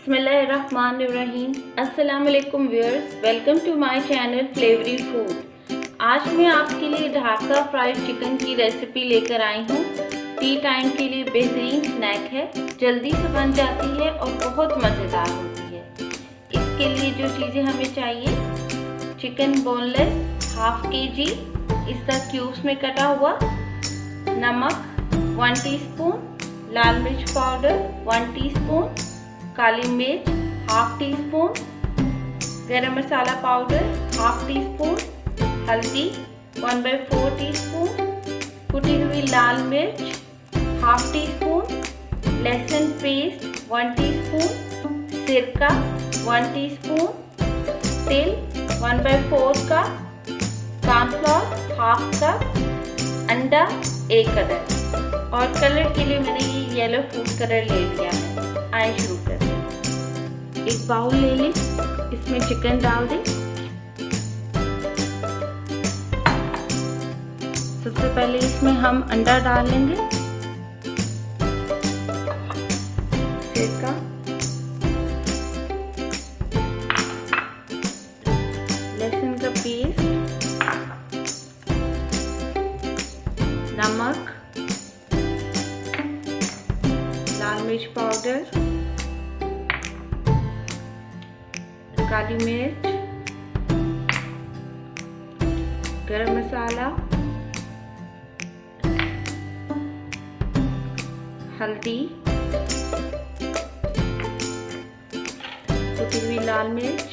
बिस्मिल्लाहिर्रहमानिर्रहीम। अस्सलाम वालेकुम viewers, welcome to my channel flavory food. आज मैं आपके लिए ढाका फ्राइड चिकन की रेसिपी लेकर आई हूँ। टी टाइम के लिए बेहतरीन स्नैक है, जल्दी से बन जाती है और बहुत मज़ेदार होती है। इसके लिए जो चीज़ें हमें चाहिए, चिकन बोनलेस हाफ kg इस तरह क्यूब्स में कटा हुआ, नमक 1 टीस्पून, लाल मिर्च पाउडर 1 टीस्पून, काली मिर्च हाफ टीस्पून, गरम मसाला पाउडर हाफ टीस्पून, हल्दी 1/4 टीस्पून, कुटी हुई लाल मिर्च हाफ टीस्पून, लहसुन पेस्ट 1 टीस्पून, सिरका 1 टीस्पून, तिल 1/4 कप, कॉर्नफ्लोर हाफ कप, अंडा 1 अदद और कलर के लिए मैंने ये येलो फूड कलर ले लिया है। आइए शुरू करते हैं। एक बाउल ले लें, इसमें चिकन डाल दें। सबसे पहले इसमें हम अंडा डाल लेंगे, सिरका, लहसुन का पेस्ट, नमक, लाल मिर्च पाउडर, काली मिर्च, गरम मसाला, हल्दी, कुटी हुई लाल मिर्च।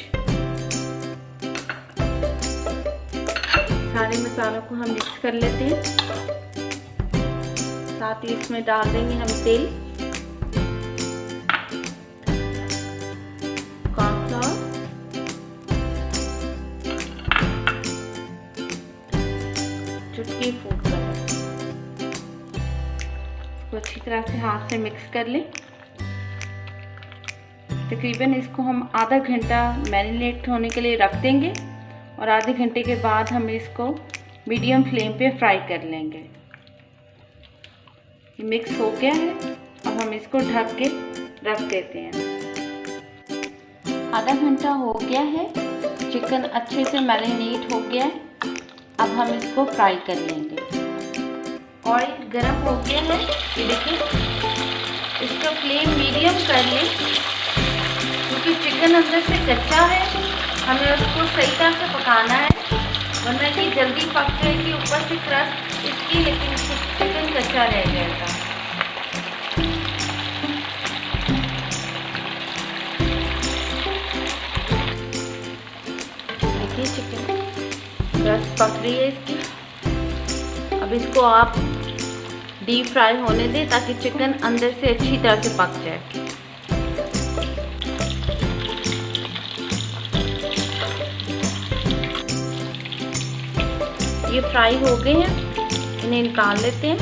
सारे मसालों को हम मिक्स कर लेते हैं। साथ ही इसमें डाल देंगे हम तेल, कॉर्नफ्लोर, चुटकी फूड कलर। इसको अच्छी तरह से हाथ से मिक्स कर लें। तकरीबन इसको हम आधा घंटा मैरिनेट होने के लिए रख देंगे और आधे घंटे के बाद हम इसको मीडियम फ्लेम पे फ्राई कर लेंगे। ये मिक्स हो गया है, अब हम इसको ढक के रख देते हैं। आधा घंटा हो गया है, चिकन अच्छे से मैरिनेट हो गया है। अब हम इसको फ्राई कर लेंगे। ऑयल गरम हो गया है, ये देखिए। इसका फ्लेम मीडियम कर लें क्योंकि चिकन अंदर से कच्चा है, हमें उसको सही तरह से पकाना है, वरना कि जल्दी पक जाएगी ऊपर से क्रस्ट इसकी, लेकिन चिकन कच्चा रह जाएगा। देखिए चिकन क्रस्ट पक रही है इसकी। अब इसको आप डीप फ्राई होने दें ताकि चिकन अंदर से अच्छी तरह से पक जाए। ये फ्राई हो गए हैं, इन्हें निकाल लेते हैं।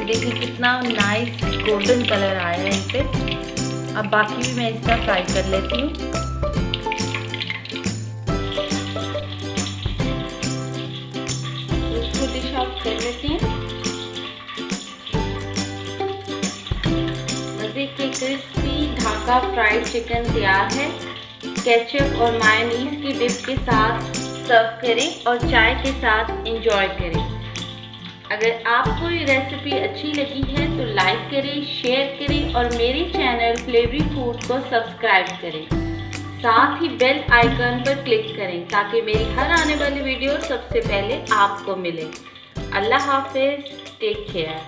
देखिए कितना नाइस गोल्डन कलर आया है इन पे। अब बाकी भी मैं इसका फ्राई कर लेती हूँ। इसको डिश आउट कर लेते हैं। मज़े के क्रिस्पी ढाका फ्राइड चिकन तैयार है। केचप और मायोनीज की डिप के साथ सर्व करें और चाय के साथ एंजॉय करें। अगर आपको ये रेसिपी अच्छी लगी है तो लाइक करें, शेयर करें और मेरे चैनल फ्लेवरी फूड को सब्सक्राइब करें। साथ ही बेल आइकन पर क्लिक करें ताकि मेरी हर आने वाली वीडियो सबसे पहले आपको मिले। अल्लाह हाफिज़, टेक केयर।